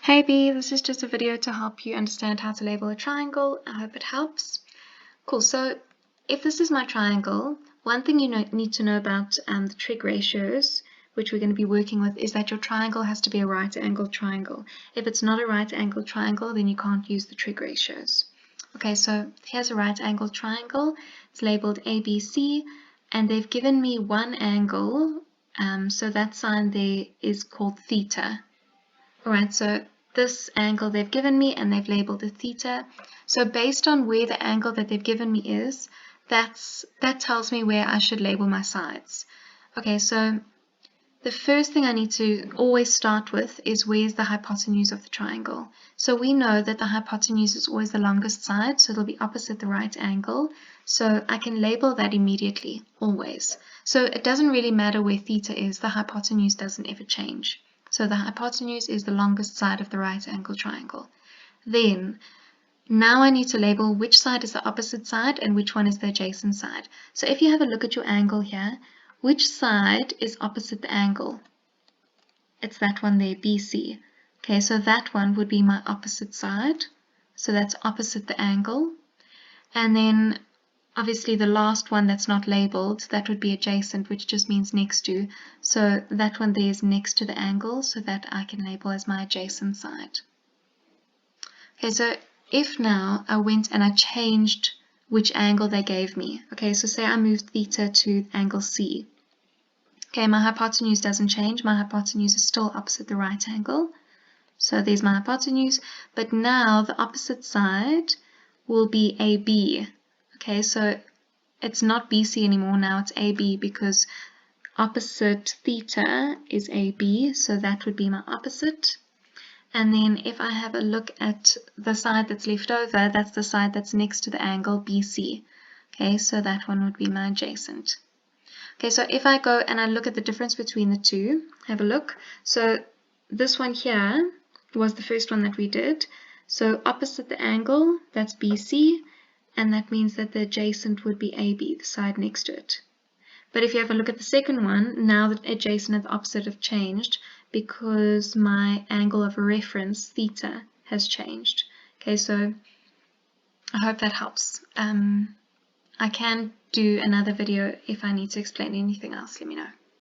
Hey B, this is just a video to help you understand how to label a triangle. I hope it helps. Cool, so if this is my triangle, one thing you need to know about the trig ratios, which we're going to be working with, is that your triangle has to be a right-angled triangle. If it's not a right-angled triangle, then you can't use the trig ratios. Okay, so here's a right-angled triangle. It's labeled ABC, and they've given me one angle, so that sign there is called theta. Alright, so this angle they've given me and they've labeled it theta. So based on where the angle that they've given me is, that tells me where I should label my sides. Okay, so the first thing I need to always start with is where's the hypotenuse of the triangle. So we know that the hypotenuse is always the longest side, so it'll be opposite the right angle. So I can label that immediately, always. So it doesn't really matter where theta is, the hypotenuse doesn't ever change. So the hypotenuse is the longest side of the right angle triangle. Then, now I need to label which side is the opposite side and which one is the adjacent side. So if you have a look at your angle here, which side is opposite the angle? It's that one there, BC. Okay, so that one would be my opposite side. So that's opposite the angle. And then obviously the last one that's not labeled, that would be adjacent, which just means next to. So that one there is next to the angle, so that I can label as my adjacent side. Okay, so if now I went and I changed which angle they gave me. Okay, so say I moved theta to angle C. Okay, my hypotenuse doesn't change. My hypotenuse is still opposite the right angle. So there's my hypotenuse, but now the opposite side will be AB. Okay, so it's not BC anymore, now it's AB because opposite theta is AB, so that would be my opposite. And then if I have a look at the side that's left over, that's the side that's next to the angle BC. Okay, so that one would be my adjacent. Okay, so if I go and I look at the difference between the two, have a look. So this one here was the first one that we did. So opposite the angle, that's BC, and that means that the adjacent would be AB, the side next to it. But if you have a look at the second one, now the adjacent and the opposite have changed because my angle of reference, theta, has changed. Okay, so I hope that helps. I can do another video if I need to explain anything else, let me know.